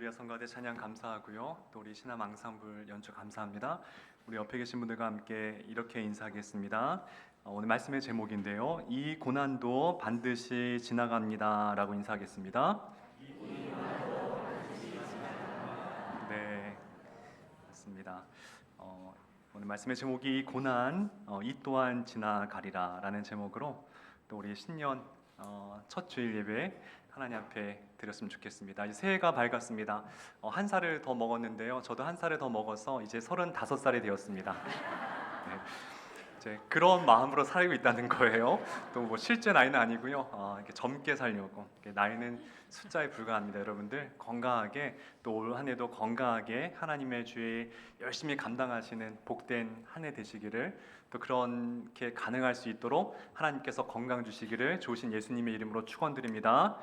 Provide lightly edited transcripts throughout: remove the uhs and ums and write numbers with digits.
할렐루야 성가대 찬양 감사하고요. 또 우리 신함 앙상블 연주 감사합니다. 우리 옆에 계신 분들과 함께 이렇게 인사하겠습니다. 오늘 말씀의 제목인데요. 이 고난도 반드시 지나갑니다 라고 인사하겠습니다. 네, 맞습니다. 오늘 말씀의 제목이 이 고난 이 또한 지나가리라 라는 제목으로 또 우리 신년 첫 주일 예배 하나님 앞에 드렸으면 좋겠습니다. 이제 새해가 밝았습니다. 한 살을 더 먹었는데요. 저도 한 살을 더 먹어서 이제 35살이 되었습니다. 네. 이제 그런 마음으로 살고 있다는 거예요. 또 뭐 실제 나이는 아니고요. 이렇게 젊게 살려고. 나이는 숫자에 불과합니다. 여러분들 건강하게 또 올 한 해도 건강하게 하나님의 주에 열심히 감당하시는 복된 한 해 되시기를, 또 그렇게 가능할 수 있도록 하나님께서 건강 주시기를 좋으신 예수님의 이름으로 축원드립니다.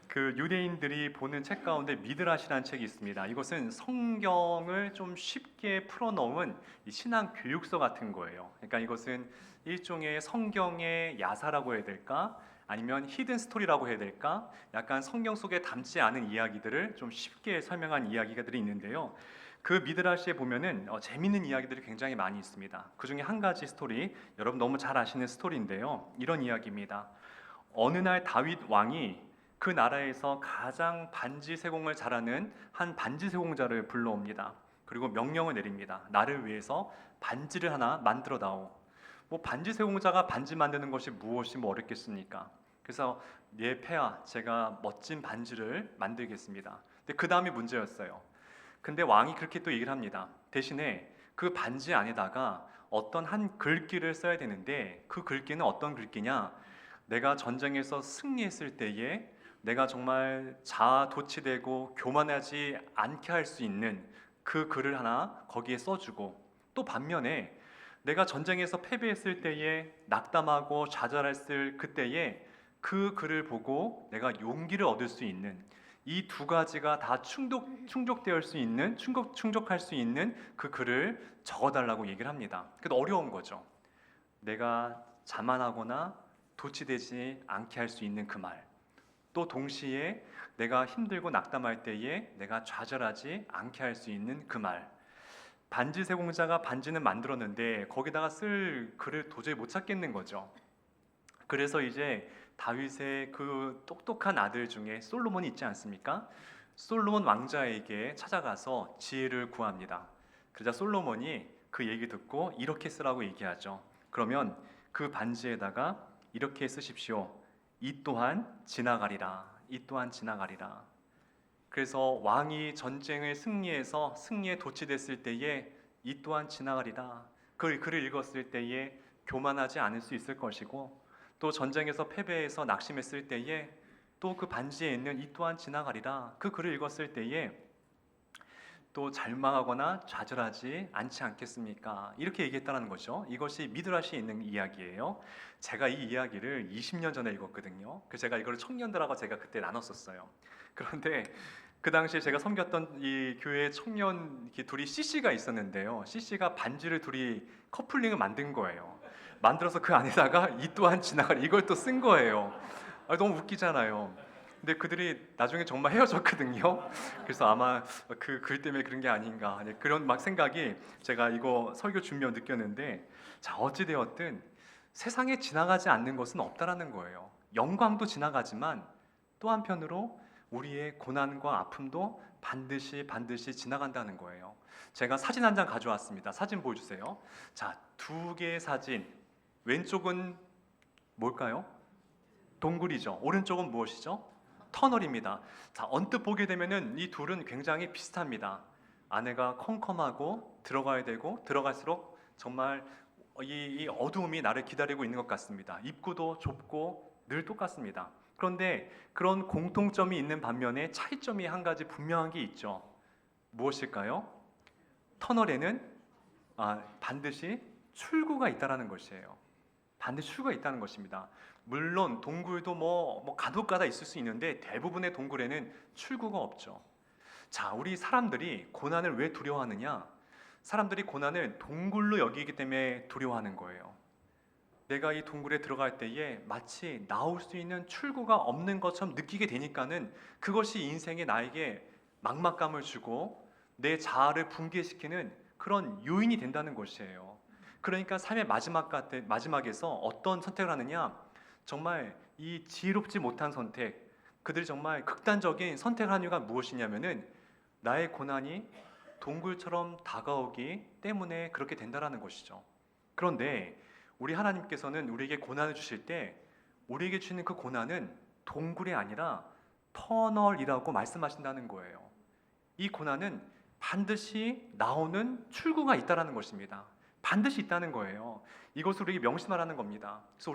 그 유대인들이 보는 책 가운데 미드라시라는 책이 있습니다. 이것은 성경을 좀 쉽게 풀어놓은 신앙 교육서 같은 거예요. 그러니까 이것은 일종의 성경의 야사라고 해야 될까? 아니면 히든 스토리라고 해야 될까? 약간 성경 속에 담지 않은 이야기들을 좀 쉽게 설명한 이야기들이 있는데요. 그 미드라시에 보면은 재밌는 이야기들이 굉장히 많이 있습니다. 그 중에 한 가지 스토리, 여러분 너무 잘 아시는 스토리인데요. 이런 이야기입니다. 어느 날 다윗 왕이 그 나라에서 가장 반지 세공을 잘하는 한 반지 세공자를 불러옵니다. 그리고 명령을 내립니다. 나를 위해서 반지를 하나 만들어 다오. 뭐 반지 세공자가 반지 만드는 것이 무엇이 뭐 어렵겠습니까? 그래서 예 폐하, 제가 멋진 반지를 만들겠습니다. 근데 그 다음이 문제였어요. 근데 왕이 그렇게 또 얘기를 합니다. 대신에 그 반지 안에다가 어떤 한 글귀를 써야 되는데, 그 글귀는 어떤 글귀냐? 내가 전쟁에서 승리했을 때에 내가 정말 자아도취되고 교만하지 않게 할 수 있는 그 글을 하나 거기에 써주고, 또 반면에 내가 전쟁에서 패배했을 때에 낙담하고 좌절했을 그때에 그 글을 보고 내가 용기를 얻을 수 있는, 이 두 가지가 다 충족될 수 있는, 충족할 수 있는 그 글을 적어달라고 얘기를 합니다. 그래도 어려운 거죠. 내가 자만하거나 도취되지 않게 할 수 있는 그 말, 또 동시에 내가 힘들고 낙담할 때에 내가 좌절하지 않게 할 수 있는 그 말. 반지 세공자가 반지는 만들었는데 거기다가 쓸 글을 도저히 못 찾겠는 거죠. 그래서 이제 다윗의 그 똑똑한 아들 중에 솔로몬이 있지 않습니까? 솔로몬 왕자에게 찾아가서 지혜를 구합니다. 그러자 솔로몬이 그 얘기 듣고 이렇게 쓰라고 얘기하죠. 그러면 그 반지에다가 이렇게 쓰십시오. 이 또한 지나가리라. 이 또한 지나가리라. 그래서 왕이 전쟁을 승리해서 승리에 도취됐을 때에 이 또한 지나가리라. 그 글을 읽었을 때에 교만하지 않을 수 있을 것이고, 또 전쟁에서 패배해서 낙심했을 때에 또 그 반지에 있는 이 또한 지나가리라. 그 글을 읽었을 때에 또 절망하거나 좌절하지 않지 않겠습니까? 이렇게 얘기했다는 거죠. 이것이 미드라시에 있는 이야기예요. 제가 이 이야기를 20년 전에 읽었거든요. 그래서 제가 이걸 청년들하고 제가 그때 나눴었어요. 그런데 그 당시에 제가 섬겼던 이 교회 청년 둘이 CC가 있었는데요. CC가 반지를 둘이 커플링을 만든 거예요. 만들어서 그 안에다가 이 또한 지나갈, 이걸 또 쓴 거예요. 너무 웃기잖아요. 근데 그들이 나중에 정말 헤어졌거든요. 그래서 아마 그 글 때문에 그런 게 아닌가, 그런 막 생각이 제가 이거 설교 준비하며 느꼈는데, 자, 어찌되었든 세상에 지나가지 않는 것은 없다라는 거예요. 영광도 지나가지만 또 한편으로 우리의 고난과 아픔도 반드시 지나간다는 거예요. 제가 사진 한 장 가져왔습니다. 사진 보여주세요. 자, 두 개의 사진. 왼쪽은 뭘까요? 동굴이죠. 오른쪽은 무엇이죠? 터널입니다. 자, 언뜻 보게 되면은 이 둘은 굉장히 비슷합니다. 안에가 컴컴하고 들어가야 되고, 들어갈수록 정말 이 어두움이 나를 기다리고 있는 것 같습니다. 입구도 좁고 늘 똑같습니다. 그런데 그런 공통점이 있는 반면에 차이점이 한 가지 분명한 게 있죠. 무엇일까요? 터널에는 반드시 출구가 있다는 것이에요. 반드시 출구가 있다는 것입니다. 물론 동굴도 간혹가다 있을 수 있는데 대부분의 동굴에는 출구가 없죠. 자, 우리 사람들이 고난을 왜 두려워하느냐? 사람들이 고난을 동굴로 여기기 때문에 두려워하는 거예요. 내가 이 동굴에 들어갈 때에 마치 나올 수 있는 출구가 없는 것처럼 느끼게 되니까는 그것이 인생에 나에게 막막감을 주고 내 자아를 붕괴시키는 그런 요인이 된다는 것이에요. 그러니까 삶의 마지막에서 어떤 선택을 하느냐, 정말 이 지혜롭지 못한 선택, 그들이 정말 극단적인 선택을 한 이유가 무엇이냐면은 나의 고난이 동굴처럼 다가오기 때문에 그렇게 된다라는 것이죠. 그런데 우리 하나님께서는 우리에게 고난을 주실 때 우리에게 주는 그 고난은 동굴이 아니라 터널이라고 말씀하신다는 거예요. 이 고난은 반드시 나오는 출구가 있다라는 것입니다. 반드시 있다는 거예요. 이것을 우리에게 명심하라는 겁니다. 그래서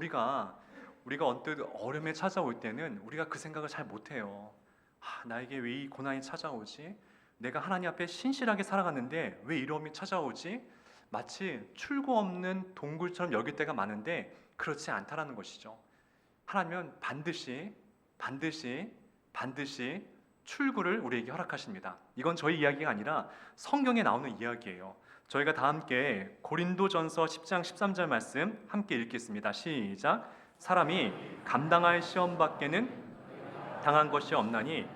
우리가 언뜻 어려움에 찾아올 때는 우리가 그 생각을 잘 못해요. 나에게 왜 이 고난이 찾아오지? 내가 하나님 앞에 신실하게 살아갔는데 왜 이러움이 찾아오지? 마치 출구 없는 동굴처럼 여길 때가 많은데 그렇지 않다라는 것이죠. 하나님은 반드시 출구를 우리에게 허락하십니다. 이건 저희 이야기가 아니라 성경에 나오는 이야기예요. 저희가 다 함께 고린도전서 10장 13절 말씀 함께 읽겠습니다. 시작. 사람이 감당할 시험 밖에는 당한 것이 없나니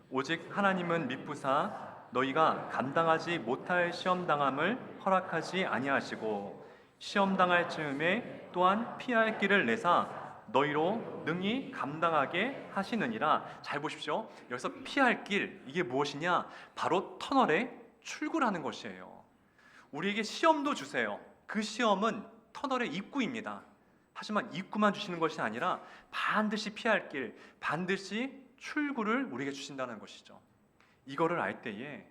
오직 하나님은 미쁘사 너희가 감당하지 못할 시험 당함을 허락하지 아니하시고 시험 당할 즈음에 또한 피할 길을 내사 너희로 능히 감당하게 하시느니라. 잘 보십시오. 여기서 피할 길, 이게 무엇이냐? 바로 터널의 출구라는 것이에요. 우리에게 시험도 주세요. 그 시험은 터널의 입구입니다. 하지만 입구만 주시는 것이 아니라 반드시 피할 길, 반드시 출구를 우리에게 주신다는 것이죠. 이거를 알 때에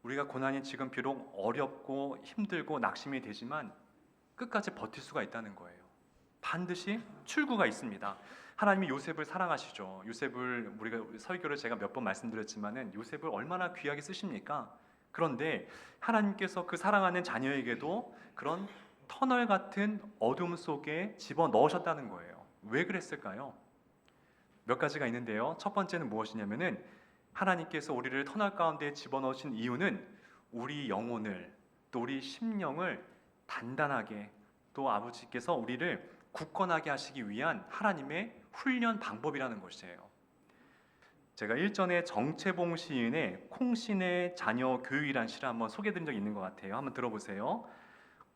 우리가 고난이 지금 비록 어렵고 힘들고 낙심이 되지만 끝까지 버틸 수가 있다는 거예요. 반드시 출구가 있습니다. 하나님이 요셉을 사랑하시죠. 요셉을 우리가 설교를 제가 몇 번 말씀드렸지만은 요셉을 얼마나 귀하게 쓰십니까? 그런데 하나님께서 그 사랑하는 자녀에게도 그런 터널 같은 어둠 속에 집어 넣으셨다는 거예요. 왜 그랬을까요? 몇 가지가 있는데요. 첫 번째는 무엇이냐면은 하나님께서 우리를 터널 가운데 집어넣으신 이유는 우리 영혼을 또 우리 심령을 단단하게 또 아버지께서 우리를 굳건하게 하시기 위한 하나님의 훈련 방법이라는 것이에요. 제가 일전에 정채봉 시인의 콩신의 자녀 교육이라는 시를 한번 소개해드린 적이 있는 것 같아요. 한번 들어보세요.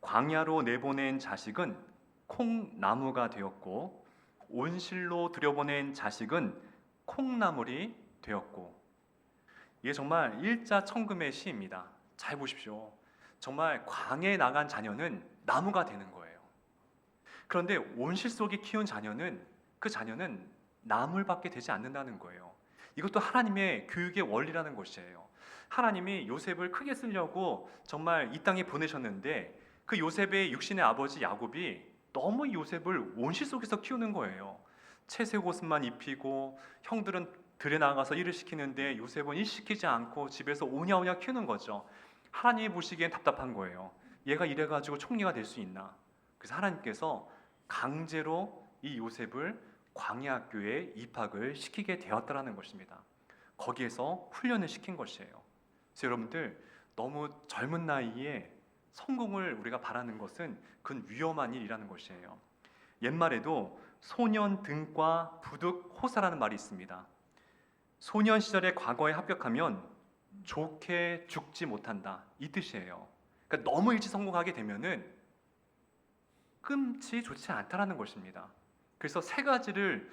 광야로 내보낸 자식은 콩나무가 되었고 온실로 들여보낸 자식은 콩나물이 되었고. 이게 정말 일자천금의 시입니다. 잘 보십시오. 정말 광야에 나간 자녀는 나무가 되는 거예요. 그런데 온실 속에 키운 자녀는 그 자녀는 나물밖에 되지 않는다는 거예요. 이것도 하나님의 교육의 원리라는 것이에요. 하나님이 요셉을 크게 쓰려고 정말 이 땅에 보내셨는데 그 요셉의 육신의 아버지 야곱이 너무 요셉을 온실 속에서 키우는 거예요. 채색 옷만 입히고 형들은 들에 나가서 일을 시키는데 요셉은 일 시키지 않고 집에서 오냐오냐 키우는 거죠. 하나님이 보시기엔 답답한 거예요. 얘가 이래가지고 총리가 될 수 있나? 그래서 하나님께서 강제로 이 요셉을 광야학교에 입학을 시키게 되었다라는 것입니다. 거기에서 훈련을 시킨 것이에요. 그래서 여러분들 너무 젊은 나이에 성공을 우리가 바라는 것은 그건 위험한 일이라는 것이에요. 옛말에도 소년 등과 부득 호사라는 말이 있습니다. 소년 시절에 과거에 합격하면 좋게 죽지 못한다, 이 뜻이에요. 그러니까 너무 일찍 성공하게 되면은 끝이 좋지 않다라는 것입니다. 그래서 세 가지를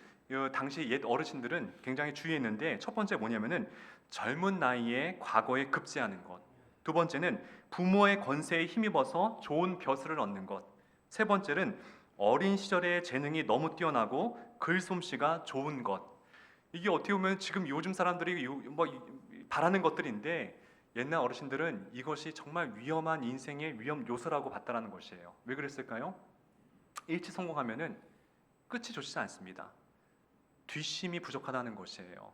당시 옛 어르신들은 굉장히 주의했는데, 첫 번째 뭐냐면은 젊은 나이에 과거에 급제하는 것, 두 번째는 부모의 권세에 힘입어서 좋은 벼슬을 얻는 것, 세 번째는 어린 시절에 재능이 너무 뛰어나고 글솜씨가 좋은 것. 이게 어떻게 보면 지금 요즘 사람들이 바라는 것들인데 옛날 어르신들은 이것이 정말 위험한 인생의 위험 요소라고 봤다라는 것이에요. 왜 그랬을까요? 일찍 성공하면은 끝이 좋지 않습니다. 뒷심이 부족하다는 것이에요.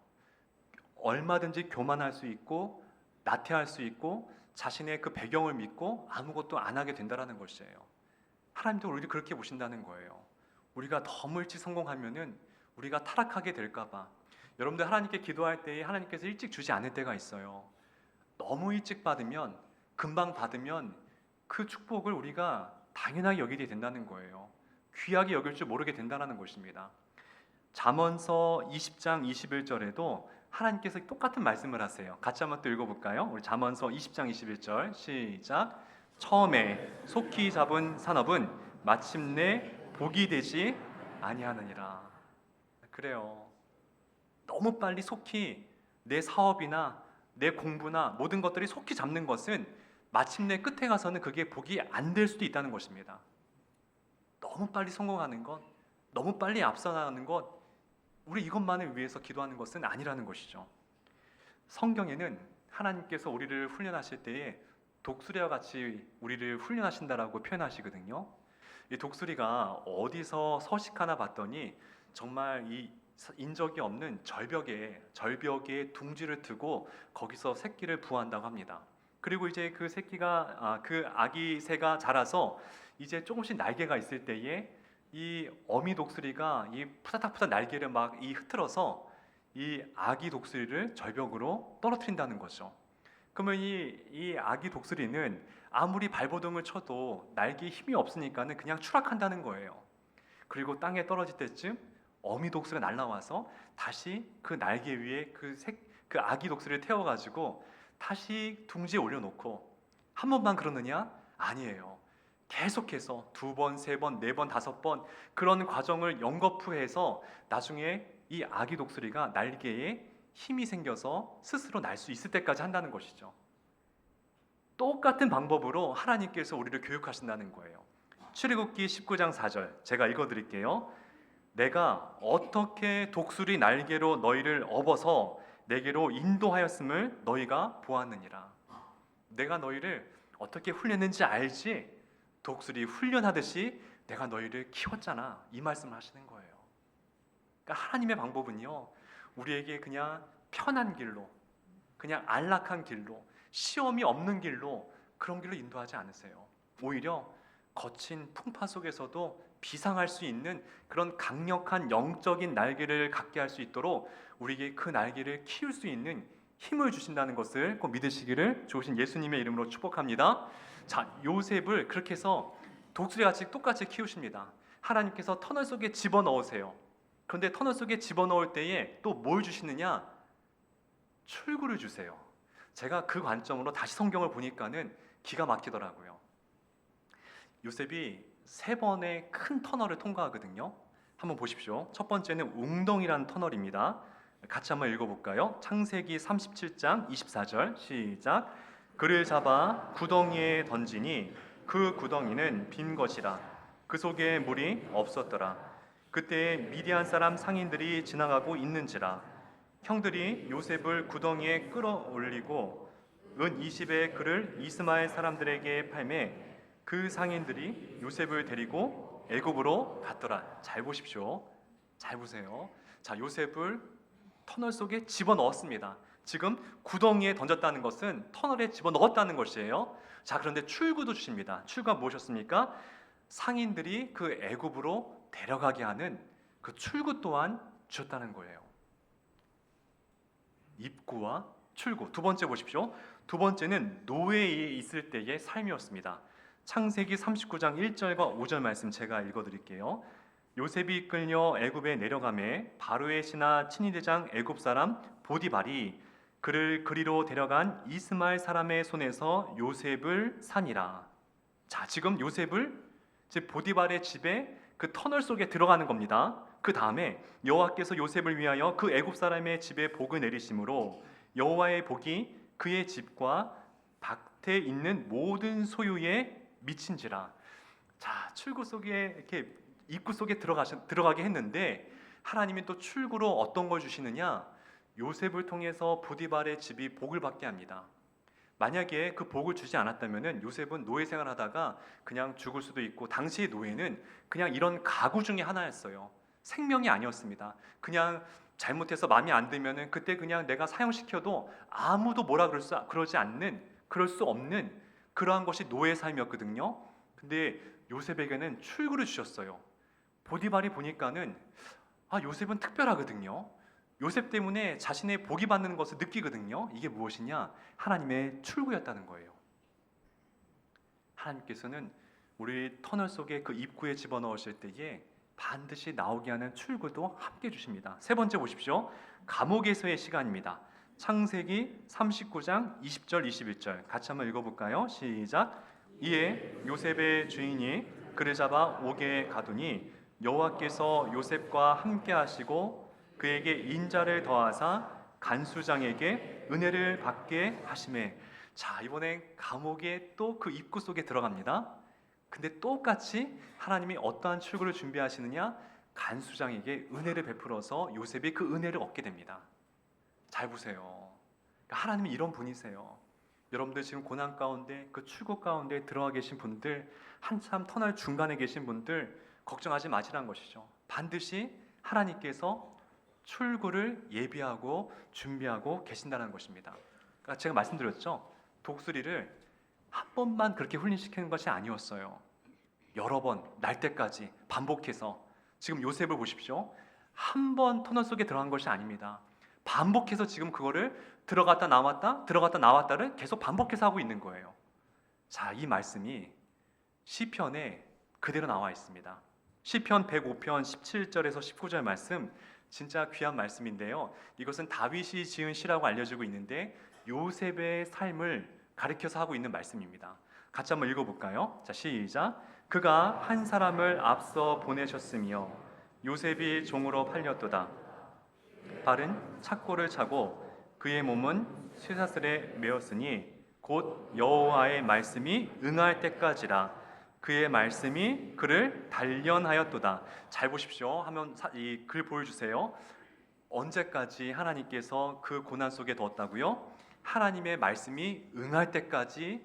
얼마든지 교만할 수 있고 나태할 수 있고 자신의 그 배경을 믿고 아무것도 안 하게 된다라는 것이에요. 하나님도 우리를 그렇게 보신다는 거예요. 우리가 너무 일찍 성공하면은 우리가 타락하게 될까봐. 여러분들 하나님께 기도할 때에 하나님께서 일찍 주지 않을 때가 있어요. 너무 일찍 받으면, 금방 받으면 그 축복을 우리가 당연하게 여기게 된다는 거예요. 귀하게 여길 줄 모르게 된다는 것입니다. 잠언서 20장 21절에도 하나님께서 똑같은 말씀을 하세요. 같이 한번 또 읽어볼까요? 우리 잠언서 20장 21절 시작. 처음에 속히 잡은 산업은 마침내 복이 되지 아니하느니라. 그래요. 너무 빨리 속히 내 사업이나 내 공부나 모든 것들이 속히 잡는 것은 마침내 끝에 가서는 그게 복이 안 될 수도 있다는 것입니다. 너무 빨리 성공하는 것, 너무 빨리 앞서 나가는 것, 우리 이것만을 위해서 기도하는 것은 아니라는 것이죠. 성경에는 하나님께서 우리를 훈련하실 때에 독수리와 같이 우리를 훈련하신다라고 표현하시거든요. 이 독수리가 어디서 서식하나 봤더니 정말 이 인적이 없는 절벽에 둥지를 트고 거기서 새끼를 부화한다고 합니다. 그리고 이제 그 새끼가 그 아기 새가 자라서 이제 조금씩 날개가 있을 때에 이 어미 독수리가 이 푸다닥푸다 날개를 막 이 흐트러서 이 아기 독수리를 절벽으로 떨어뜨린다는 거죠. 그러면 이 아기 독수리는 아무리 발버둥을 쳐도 날개에 힘이 없으니까는 그냥 추락한다는 거예요. 그리고 땅에 떨어질 때쯤 어미 독수리가 날아와서 다시 그 날개 위에 그 아기 독수리를 태워가지고 다시 둥지에 올려놓고 한 번만 그러느냐? 아니에요. 계속해서 2번, 3번, 4번, 5번 그런 과정을 연거푸해서 나중에 이 아기 독수리가 날개에 힘이 생겨서 스스로 날 수 있을 때까지 한다는 것이죠. 똑같은 방법으로 하나님께서 우리를 교육하신다는 거예요. 출애굽기 19장 4절 제가 읽어드릴게요. 내가 어떻게 독수리 날개로 너희를 업어서 내게로 인도하였음을 너희가 보았느니라. 내가 너희를 어떻게 훈련했는지 알지? 독수리 훈련하듯이 내가 너희를 키웠잖아. 이 말씀을 하시는 거예요. 그러니까 하나님의 방법은요, 우리에게 그냥 편한 길로, 그냥 안락한 길로, 시험이 없는 길로, 그런 길로 인도하지 않으세요. 오히려 거친 풍파 속에서도 비상할 수 있는 그런 강력한 영적인 날개를 갖게 할 수 있도록 우리에게 그 날개를 키울 수 있는 힘을 주신다는 것을 꼭 믿으시기를 좋으신 예수님의 이름으로 축복합니다. 자, 요셉을 그렇게 해서 독수리같이 똑같이 키우십니다. 하나님께서 터널 속에 집어넣으세요. 그런데 터널 속에 집어넣을 때에 또 뭘 주시느냐? 출구를 주세요. 제가 그 관점으로 다시 성경을 보니까는 기가 막히더라고요. 요셉이 3번의 큰 터널을 통과하거든요. 한번 보십시오. 첫 번째는 웅덩이라는 터널입니다. 같이 한번 읽어볼까요? 창세기 37장 24절 시작. 그를 잡아 구덩이에 던지니 그 구덩이는 빈 것이라 그 속에 물이 없었더라. 그때 미디안 사람 상인들이 지나가고 있는지라 형들이 요셉을 구덩이에 끌어올리고 은 20의 그를 이스마엘 사람들에게 팔매 그 상인들이 요셉을 데리고 애굽으로 갔더라. 잘 보십시오. 잘 보세요. 자, 요셉을 터널 속에 집어넣었습니다. 지금 구덩이에 던졌다는 것은 터널에 집어넣었다는 것이에요. 자, 그런데 출구도 주십니다. 출구가 무엇이었습니까? 상인들이 그 애굽으로 데려가게 하는 그 출구 또한 주셨다는 거예요. 입구와 출구. 두 번째 보십시오. 두 번째는 노예에 있을 때의 삶이었습니다. 창세기 39장 1절과 5절 말씀 제가 읽어드릴게요. 요셉이 끌려 애굽에 내려가매 바로의 신하 친위대장 애굽 사람 보디발이 그를 그리로 데려간 이스마엘 사람의 손에서 요셉을 산이라. 자, 지금 요셉을 즉 보디발의 집에 그 터널 속에 들어가는 겁니다. 그 다음에 여호와께서 요셉을 위하여 그 애굽 사람의 집에 복을 내리심으로 여호와의 복이 그의 집과 밭에 있는 모든 소유에 미친지라. 자, 출구 속에 이렇게 입구 속에 들어가게 했는데 하나님이 또 출구로 어떤 걸 주시느냐? 요셉을 통해서 보디발의 집이 복을 받게 합니다. 만약에 그 복을 주지 않았다면은 요셉은 노예 생활하다가 그냥 죽을 수도 있고, 당시의 노예는 그냥 이런 가구 중에 하나였어요. 생명이 아니었습니다. 그냥 잘못해서 마음에 안 들면은 그때 그냥 내가 사형시켜도 아무도 뭐라 그럴 수 없는 그러한 것이 노예 삶이었거든요. 근데 요셉에게는 출구를 주셨어요. 보디발이 보니까는 요셉은 특별하거든요. 요셉 때문에 자신의 복이 받는 것을 느끼거든요. 이게 무엇이냐? 하나님의 출구였다는 거예요. 하나님께서는 우리 터널 속에 그 입구에 집어넣으실 때에 반드시 나오게 하는 출구도 함께 주십니다. 세 번째 보십시오. 감옥에서의 시간입니다. 창세기 39장 20절 21절 같이 한번 읽어볼까요? 시작. 이에 요셉의 주인이 그를 잡아 옥에 가두니 여호와께서 요셉과 함께 하시고 그에게 인자를 더하사 간수장에게 은혜를 받게 하시매. 자, 이번엔 감옥의 또 그 입구 속에 들어갑니다. 근데 똑같이 하나님이 어떠한 출구를 준비하시느냐? 간수장에게 은혜를 베풀어서 요셉이 그 은혜를 얻게 됩니다. 잘 보세요. 하나님이 이런 분이세요. 여러분들 지금 고난 가운데 그 출구 가운데 들어가 계신 분들, 한참 터널 중간에 계신 분들 걱정하지 마시라는 것이죠. 반드시 하나님께서 출구를 예비하고 준비하고 계신다는 것입니다. 그러니까 제가 말씀드렸죠. 독수리를 한 번만 그렇게 훈련시키는 것이 아니었어요. 여러 번, 날 때까지 반복해서. 지금 요셉을 보십시오. 한 번 터널 속에 들어간 것이 아닙니다. 반복해서 지금 그거를 들어갔다 나왔다를 계속 반복해서 하고 있는 거예요. 자, 이 말씀이 시편에 그대로 나와 있습니다. 시편 105편 17절에서 19절 말씀, 진짜 귀한 말씀인데요. 이것은 다윗이 지은 시라고 알려지고 있는데 요셉의 삶을 가리켜서 하고 있는 말씀입니다. 같이 한번 읽어볼까요? 자, 시작. 그가 한 사람을 앞서 보내셨으며 요셉이 종으로 팔렸도다. 발은 착고를 차고 그의 몸은 쇠사슬에 매었으니 곧 여호와의 말씀이 응할 때까지라. 그의 말씀이 그를 단련하였도다. 잘 보십시오. 하면 이 글 보여주세요. 언제까지 하나님께서 그 고난 속에 뒀다고요? 하나님의 말씀이 응할 때까지.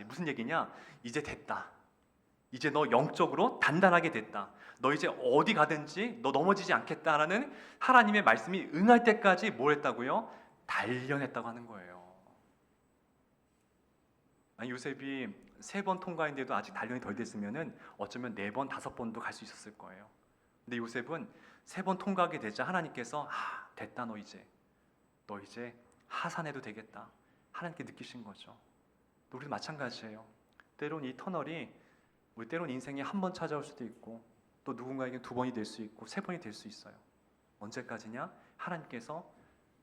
무슨 얘기냐? 이제 됐다. 이제 너 영적으로 단단하게 됐다. 너 이제 어디 가든지 너 넘어지지 않겠다라는 하나님의 말씀이 응할 때까지 뭘 했다고요? 단련했다고 하는 거예요. 요셉이 3번 통과했는데도 아직 단련이 덜 됐으면은 어쩌면 4번, 5번도 갈 수 있었을 거예요. 근데 요셉은 3번 통과하게 되자 하나님께서 됐다. 너 이제 하산해도 되겠다. 하나님께 느끼신 거죠. 우리도 마찬가지예요. 때론 이 터널이 때론 인생에 한 번 찾아올 수도 있고 또 누군가에게 2번이 될 수 있고 3번이 될 수 있어요. 언제까지냐? 하나님께서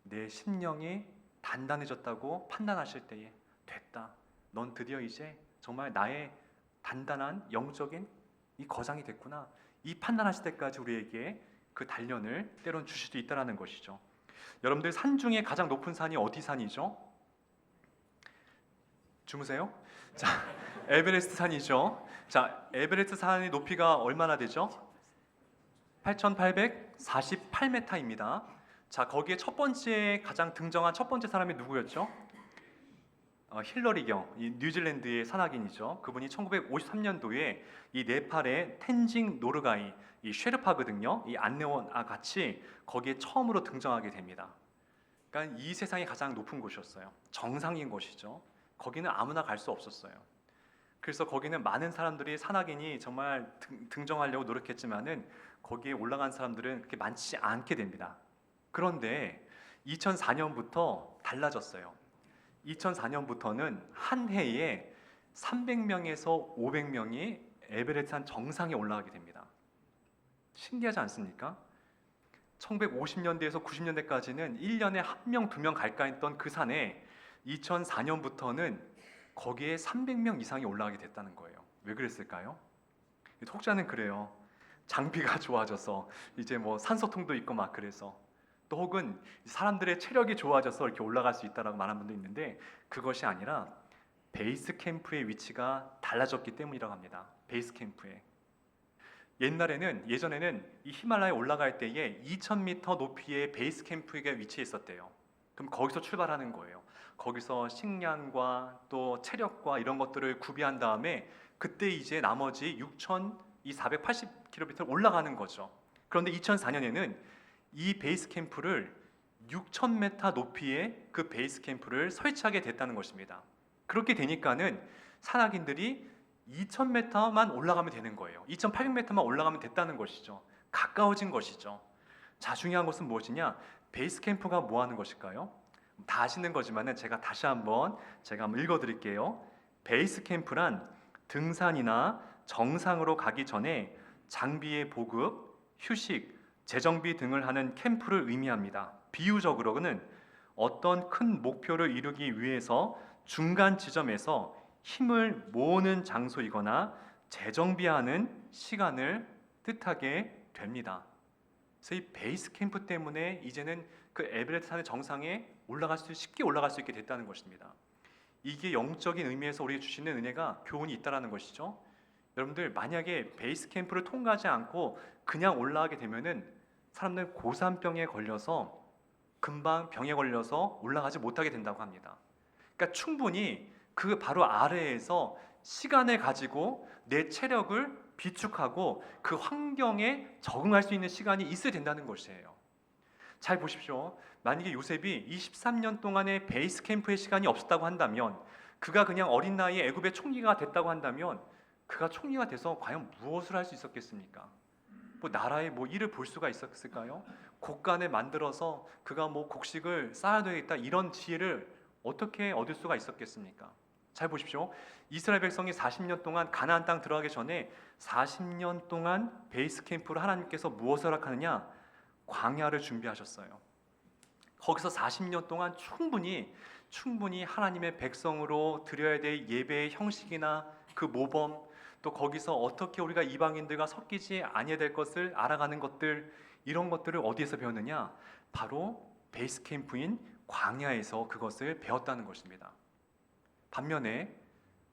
내 심령이 단단해졌다고 판단하실 때에 됐다. 넌 드디어 이제 정말 나의 단단한 영적인 이 거장이 됐구나. 이 판단하실 때까지 우리에게 그 단련을 때론 주실 수도 있다는 것이죠. 여러분들 산 중에 가장 높은 산이 어디 산이죠? 주무세요? 자, 에베레스트 산이죠. 자, 에베레스트 산의 높이가 얼마나 되죠? 8,848m입니다. 자, 거기에 첫 번째 가장 등정한 첫 번째 사람이 누구였죠? 힐러리 경, 이 뉴질랜드의 산악인이죠. 그분이 1953년도에 이 네팔의 텐징 노르가이 이 쉐르파거든요. 이 안내원과 같이 거기에 처음으로 등정하게 됩니다. 그러니까 이 세상이 가장 높은 곳이었어요. 정상인 곳이죠. 거기는 아무나 갈 수 없었어요. 그래서 거기는 많은 사람들이 산악인이 정말 등정하려고 노력했지만은 거기에 올라간 사람들은 그렇게 많지 않게 됩니다. 그런데 2004년부터 달라졌어요. 2004년부터는 한 해에 300명에서 500명이 에베레스트 산 정상에 올라가게 됩니다. 신기하지 않습니까? 1950년대에서 90년대까지는 1년에 1명, 2명 갈까 했던 그 산에 2004년부터는 거기에 300명 이상이 올라가게 됐다는 거예요. 왜 그랬을까요? 혹자는 그래요. 장비가 좋아져서 이제 뭐 산소통도 있고 막 그래서, 또 혹은 사람들의 체력이 좋아져서 이렇게 올라갈 수 있다라고 말하는 분도 있는데 그것이 아니라 베이스 캠프의 위치가 달라졌기 때문이라고 합니다. 베이스 캠프에 예전에는 이 히말라야에 올라갈 때에 2,000m 높이의 베이스 캠프가 위치해 있었대요. 그럼 거기서 출발하는 거예요. 거기서 식량과 또 체력과 이런 것들을 구비한 다음에 그때 이제 나머지 6,480km 올라가는 거죠. 그런데 2004년에는 이 베이스 캠프를 6,000m 높이의 그 베이스 캠프를 설치하게 됐다는 것입니다. 그렇게 되니까는 산악인들이 2,000m만 올라가면 되는 거예요. 2,800m만 올라가면 됐다는 것이죠. 가까워진 것이죠. 자, 중요한 것은 무엇이냐? 베이스 캠프가 뭐 하는 것일까요? 다 아시는 거지만은 제가 한번 읽어드릴게요. 베이스 캠프란 등산이나 정상으로 가기 전에 장비의 보급, 휴식, 재정비 등을 하는 캠프를 의미합니다. 비유적으로는 어떤 큰 목표를 이루기 위해서 중간 지점에서 힘을 모으는 장소이거나 재정비하는 시간을 뜻하게 됩니다. 그래서 이 베이스 캠프 때문에 이제는 그 에베레스트 산의 정상에 쉽게 올라갈 수 있게 됐다는 것입니다. 이게 영적인 의미에서 우리에게 주시는 은혜가 교훈이 있다라는 것이죠. 여러분들 만약에 베이스 캠프를 통과하지 않고 그냥 올라가게 되면은 사람들은 고산병에 걸려서 금방 병에 걸려서 올라가지 못하게 된다고 합니다. 그러니까 충분히 그 바로 아래에서 시간을 가지고 내 체력을 비축하고 그 환경에 적응할 수 있는 시간이 있어야 된다는 것이에요. 잘 보십시오. 만약에 요셉이 23년 동안의 베이스 캠프의 시간이 없었다고 한다면, 그가 그냥 어린 나이에 애굽의 총리가 됐다고 한다면, 그가 총리가 돼서 과연 무엇을 할 수 있었겠습니까? 뭐 나라의 뭐 일을 볼 수가 있었을까요? 곡간을 만들어서 그가 뭐 곡식을 쌓아야 되겠다, 이런 지혜를 어떻게 얻을 수가 있었겠습니까? 잘 보십시오. 이스라엘 백성이 40년 동안 가나안 땅 들어가기 전에 40년 동안 베이스 캠프로 하나님께서 무엇을 허락하느냐? 광야를 준비하셨어요. 거기서 40년 동안 충분히 하나님의 백성으로 드려야 될 예배의 형식이나 그 모범, 또 거기서 어떻게 우리가 이방인들과 섞이지 아니해야 될 것을 알아가는 것들, 이런 것들을 어디에서 배웠느냐? 바로 베이스 캠프인 광야에서 그것을 배웠다는 것입니다. 반면에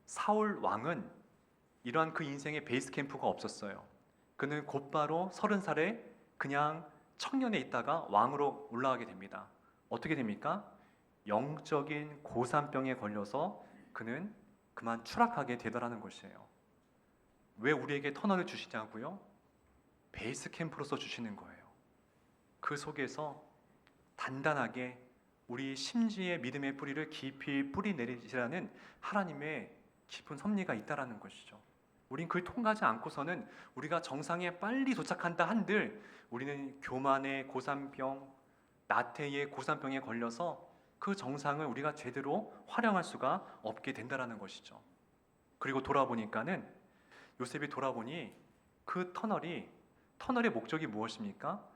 사울 왕은 이러한 그 인생의 베이스 캠프가 없었어요. 그는 곧바로 30살에 그냥 청년에 있다가 왕으로 올라가게 됩니다. 어떻게 됩니까? 영적인 고산병에 걸려서 그는 그만 추락하게 되더라는 것이에요. 왜 우리에게 터널을 주시냐고요? 베이스 캠프로서 주시는 거예요. 그 속에서 단단하게 우리 심지의 믿음의 뿌리를 깊이 뿌리 내리시라는 하나님의 깊은 섭리가 있다라는 것이죠. 우린 그걸 통과하지 않고서는 우리가 정상에 빨리 도착한다 한들 우리는 교만의 고산병, 나태의 고산병에 걸려서 그 정상을 우리가 제대로 활용할 수가 없게 된다라는 것이죠. 그리고 돌아보니까는 요셉이 돌아보니 그 터널의 목적이 무엇입니까?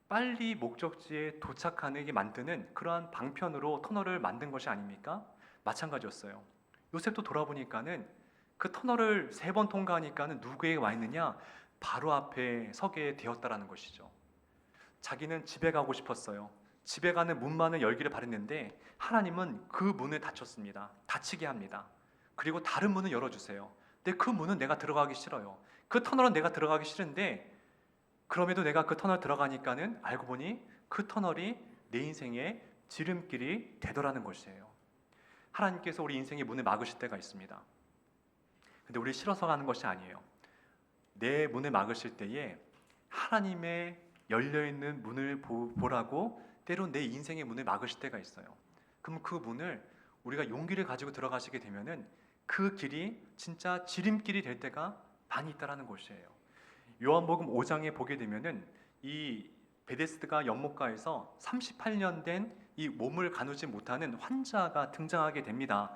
빨리 목적지에 도착하게 만드는 그러한 방편으로 터널을 만든 것이 아닙니까? 마찬가지였어요. 요셉도 돌아보니까는 그 터널을 3번 통과하니까는 누구에게 와 있느냐? 바로 앞에 서게 되었다라는 것이죠. 자기는 집에 가고 싶었어요. 집에 가는 문만을 열기를 바랬는데 하나님은 그 문을 닫혔습니다. 닫히게 합니다. 그리고 다른 문을 열어주세요. 근데 그 문은 내가 들어가기 싫어요. 그 터널은 내가 들어가기 싫은데 그럼에도 내가 그 터널 들어가니까는 알고 보니 그 터널이 내 인생의 지름길이 되더라는 것이에요. 하나님께서 우리 인생의 문을 막으실 때가 있습니다. 근데 우리 싫어서 가는 것이 아니에요. 내 문을 막으실 때에 하나님의 열려있는 문을 보라고 때론 내 인생의 문을 막으실 때가 있어요. 그럼 그 문을 우리가 용기를 가지고 들어가시게 되면은 그 길이 진짜 지름길이 될 때가 많이 있다라는 것이에요. 요한복음 5장에 보게 되면은 이 베데스다 연못가에서 38년 된 이 몸을 가누지 못하는 환자가 등장하게 됩니다.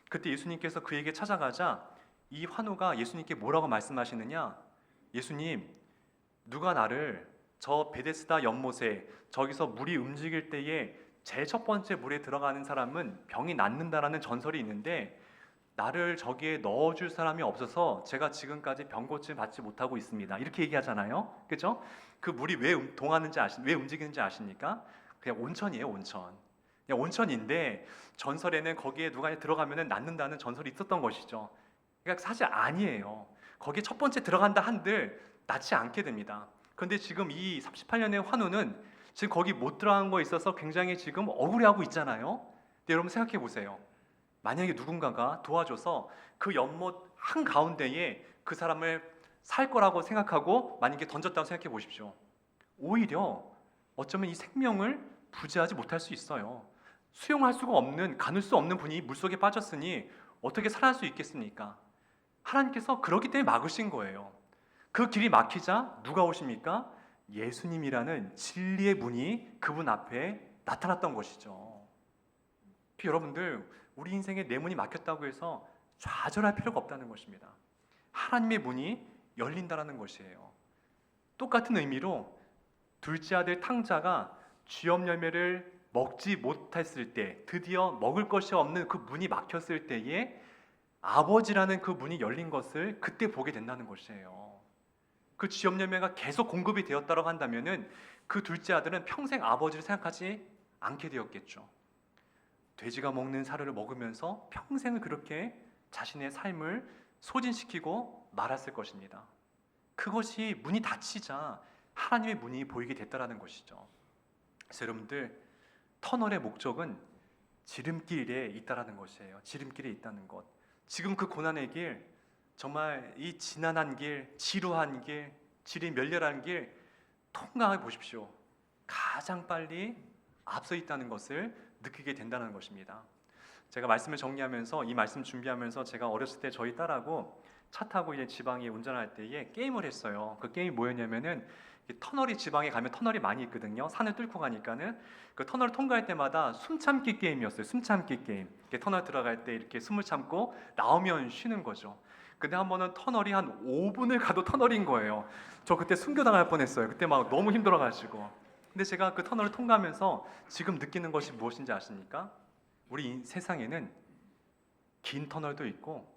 그때 예수님께서 그에게 찾아가자 이 환우가 예수님께 뭐라고 말씀하시느냐? 예수님, 누가 나를 저 베데스다 연못에 저기서 물이 움직일 때에 제일 첫 번째 물에 들어가는 사람은 병이 낫는다라는 전설이 있는데 나를 저기에 넣어줄 사람이 없어서 제가 지금까지 병고침 받지 못하고 있습니다. 이렇게 얘기하잖아요. 그죠? 그 물이 왜 왜 움직이는지 아십니까? 그냥 온천이에요, 온천. 그냥 온천인데 전설에는 거기에 누가 들어가면 낫는다는 전설이 있었던 것이죠. 그러니까 사실 아니에요. 거기에 첫 번째 들어간다 한들 낫지 않게 됩니다. 그런데 지금 이 38년의 환우는 지금 거기 못 들어간 거에 있어서 굉장히 지금 억울해하고 있잖아요. 근데 여러분 생각해 보세요. 만약에 누군가가 도와줘서 그 연못 한가운데에 그 사람을 살 거라고 생각하고 만약에 던졌다고 생각해 보십시오. 오히려 어쩌면 이 생명을 부지하지 못할 수 있어요. 수용할 수가 없는, 가눌 수 없는 분이 물속에 빠졌으니 어떻게 살아날 수 있겠습니까? 하나님께서 그렇기 때문에 막으신 거예요. 그 길이 막히자 누가 오십니까? 예수님이라는 진리의 문이 그분 앞에 나타났던 것이죠. 여러분들, 우리 인생에 내 문이 막혔다고 해서 좌절할 필요가 없다는 것입니다. 하나님의 문이 열린다라는 것이에요. 똑같은 의미로 둘째 아들 탕자가 쥐업 열매를 먹지 못했을 때, 드디어 먹을 것이 없는 그 문이 막혔을 때에 아버지라는 그 문이 열린 것을 그때 보게 된다는 것이에요. 그 쥐업 열매가 계속 공급이 되었다고 한다면은 그 둘째 아들은 평생 아버지를 생각하지 않게 되었겠죠. 돼지가 먹는 사료를 먹으면서 평생을 그렇게 자신의 삶을 소진시키고 말았을 것입니다. 그것이 문이 닫히자 하나님의 문이 보이게 됐다라는 것이죠. 그래서 여러분들, 터널의 목적은 지름길에 있다라는 것이에요. 지름길에 있다는 것. 지금 그 고난의 길, 정말 이 지난한 길, 지루한 길, 질이 멸렬한 길 통과해 보십시오. 가장 빨리 앞서 있다는 것을 느끼게 된다는 것입니다. 제가 말씀을 정리하면서, 이 말씀 준비하면서 제가 어렸을 때 저희 딸하고 차 타고 이제 지방에 운전할 때에 게임을 했어요. 그 게임이 뭐였냐면은, 터널이, 지방에 가면 터널이 많이 있거든요. 산을 뚫고 가니까는 그 터널을 통과할 때마다 숨참기 게임이었어요. 숨참기 게임. 이렇게 터널 들어갈 때 이렇게 숨을 참고 나오면 쉬는 거죠. 근데 한 번은 터널이 한 5분을 가도 터널인 거예요. 저 그때 순교당할 뻔했어요. 그때 막 너무 힘들어가지고. 근데 제가 그 터널을 통과하면서 지금 느끼는 것이 무엇인지 아십니까? 우리 세상에는 긴 터널도 있고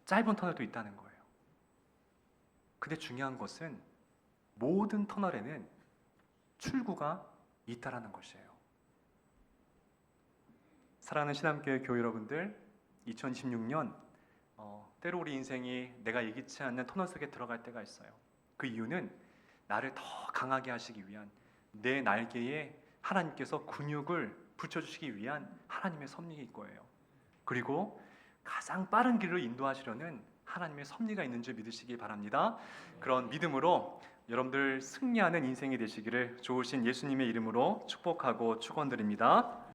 짧은 터널도 있다는 거예요. 근데 중요한 것은 모든 터널에는 출구가 있다라는 것이에요. 사랑하는 신한교회 교회 여러분들, 2016년 때로 우리 인생이 내가 예기치 않는 터널 속에 들어갈 때가 있어요. 그 이유는 나를 더 강하게 하시기 위한, 내 날개에 하나님께서 근육을 붙여주시기 위한 하나님의 섭리일 거예요. 그리고 가장 빠른 길로 인도하시려는 하나님의 섭리가 있는 줄 믿으시기 바랍니다. 그런 믿음으로 여러분들 승리하는 인생이 되시기를 좋으신 예수님의 이름으로 축복하고 축원드립니다.